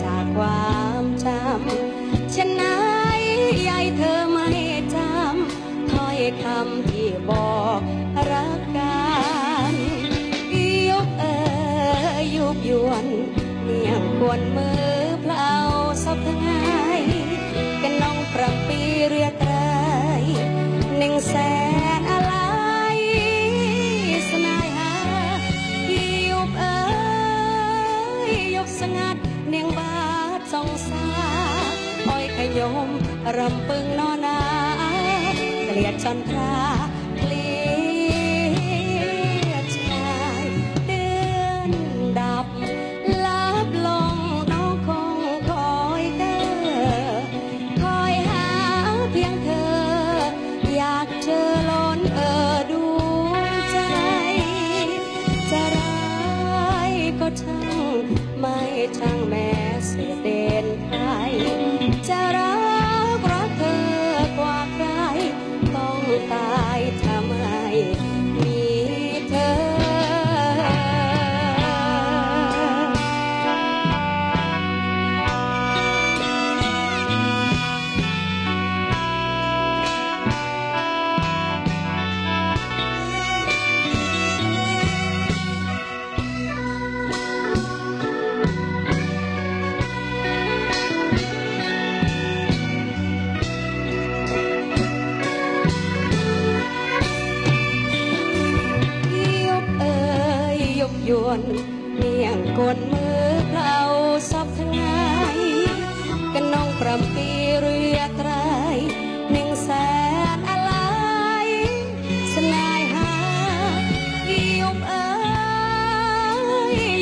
จากความจำฉันไหนยายเธอไม่จำถ้อยคำที่บอกรักกันยุบยุบยวนเมียงควรมือเพลาสับทั้งไงกันน้องประปีเรียกไร100,000อะไรสนายหายุบยกสงัดเนียงบาดสองสาอ้อยขยมรำปึงนอนาเกลียดจนทราเกลียดชายเดือนดับลับลงน้องคงคอยเธอคอยหาเพียงเธออยากเจอล้นดวงใจจะร้ายก็ช่างไม่ช่างแม้เสียเด่นใครจะรักเธอกว่าใครต้องตายทำไมมีเธอยวนเมียงกดมือเพลาสับทั้งไงกันน้องประปีเรียไตร100,000อะไรสนายหายุบ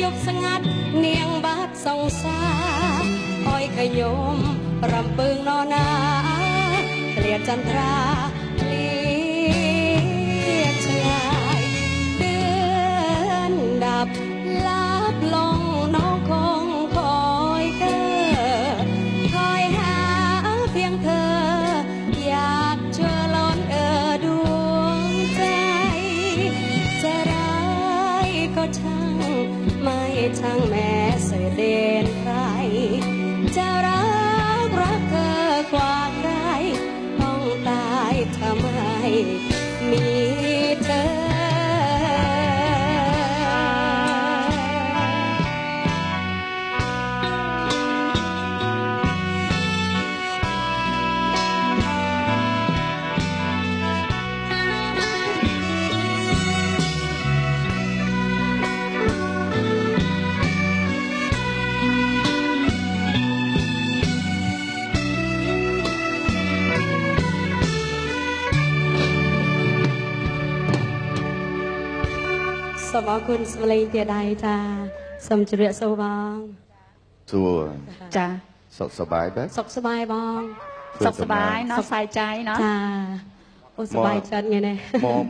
ยกสงัดเนียงบาดสองสาอ้อยขยมรำปึงนอนาเกลียดจันทราเกลียดชายเดือนดับลับลงน้องคงคอยเธอคอยหาเพียงเธออยากเจอล้นดวงใจจะร้ายก็ช่างไม่ช่างแม้เสียเด่นใครจะรักเธอกว่าใครต้องตายทำไมมีเธอสมอคุณสมเลงเตียใดจ้าสมจุเรียสบองชัวจ้าสุขสบายแบบสุขสบายบองสุขสบายเนาะใส่ใจเนาะจ้าโอ้สบายจัดไงเนี่ย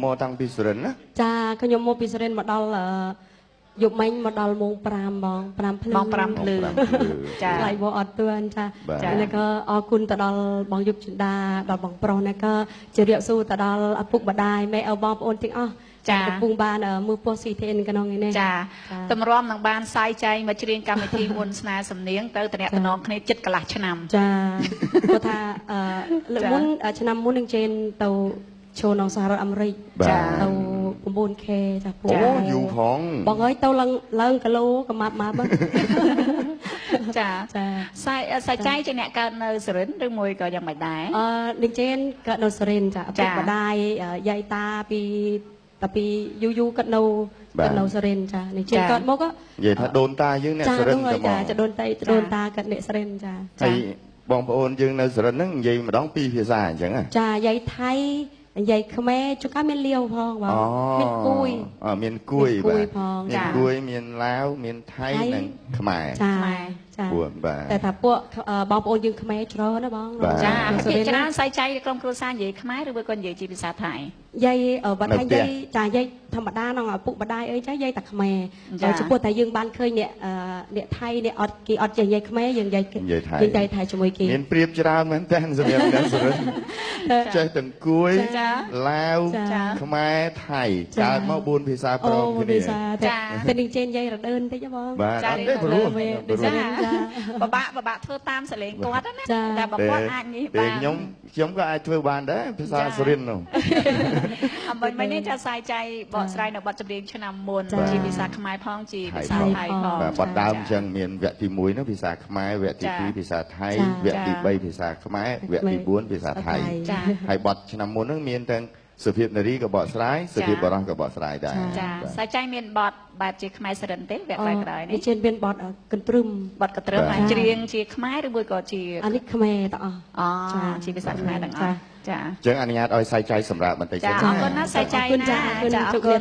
โมตั้งพิสุรินนะจ้าขยมโมพิสุรินมาดอลยุบมันมาดอลมงปรามบองปรามพลือจ้าไหลบัวอดเตือนจ้าแล้วก็อคุณตะดอลบองยุบจินดาดอลบองโปรแล้วก็เจริญสู้ตะดอลอปุกบดายไม่เอาบองโอนทิ้งจ้าปุงบานมือปอสีเทนกันน้องนี่จ้าตำรวจทางบ้านใส่ใจมาเรียนกรรมวิธีมวลสนาสำเนียงเตอร์ตะเนตน้องคณิตจิตกระลักชนำจ้าก็ถ้าเรื่องมุนชนำมุนหนึ่งเจนเตาโชว์น้องสหรัฐอเมริกจ้าเตาปุ่มบุญเคจ้าโอ้อยู่ของบอกเอ้ยเตาลังกะโลกับมาบ้างจ้าใส่ใจจะเนี่ยการเนสรินหรือมวยก็ยังไม่ได้หนึ่งเจนก็เนสรินจ้าปุกบดายยายตาปีแต่ปียูกัดโนสเรนจ้าในเชียงกอดโมก็ใหญ่ถ้าโดนตายึงเนี่ยสเรนจะมองจะโดนตากัดเนสเรนจ้าไอ้บองพระโอนยึงในสเรนนั่งใหญ่มาดองปีเพียซ่าจังอ่ะจ้าใหญ่ไทยใหญ่ขมรจุก้าเมียนเลี้ยวพองว่าเมียนกุยเมียนกุยพองเมียนกุยเมียนลาวเมียนไทยนั่งขมายจ้าแต่ถ้าพวกบองโอนยึงขมรจ้านะบองจ้าพี่จะน่าใส่ใจกลมครูซานใหญ่ขมายหรือว่าคนใหญ่จีภาษาไทยใหญ่บัดไทยใหญ่จ้าใหญ่ธรรมดาน้องปุกบัดได้เอ้ยจ้าใหญ่ตักขมรจะพูดแต่ยึงบ้านเคยเนี่ยไทยเนี่ยอดใหญ่ขมรยังใหญ่ไทยจมูกกีเมียนเปรียบจ้าเหมือนแต่งเสมียนนั่นสุดใจตึงกุยลาวขมายไทยการมาบุญพิซาโปรที่นี่เป็นจริงเจนใหญ่ระเดินได้จ้าบองบ้านได้รู้ បបាក់ធ្វើតាមសលេងគាត់ណាតែបើគាត់អាចនេះបានខ្ញុំក៏អាចធ្វើបានដែរភាសាសុរិននោះអំបញ្ញមិញនេះចាសាយចៃបកស្រាយនៅបទចម្រៀងឆ្នាំមុនជាភាសាខ្មែរផងជាភាសាថៃផងបទដើមអញ្ចឹងមានវគ្គទី1នោះភាសាខ្មែរវគ្គទី2ភាសាថៃវគ្គទី3ភាសាខ្មែរវគ្គទី4ភាសាថៃហើយបទឆ្នាំមុននោះមានទាំងសុភាពនារីក៏បកស្រាយសុភាពបរោះក៏បកស្រាយដែរចាសាយចៃមានបទបែបជាខ្មែរសរិនទេវគ្គក្រោយនេះជាមានបទកន្ទ្រឹមបទកន្ទ្រឹមអាចច្រៀងជាខ្មែរឬមួយក៏ជាអានេះខ្មែរទាំងអស់ជាភាសាខ្មែរទាំងអស់ចាអញ្ចឹងអនុញ្ញាតឲ្យសាយចៃសម្រាប់បន្តិចចាអរគុណណាសាយចៃណាចាអរគុណ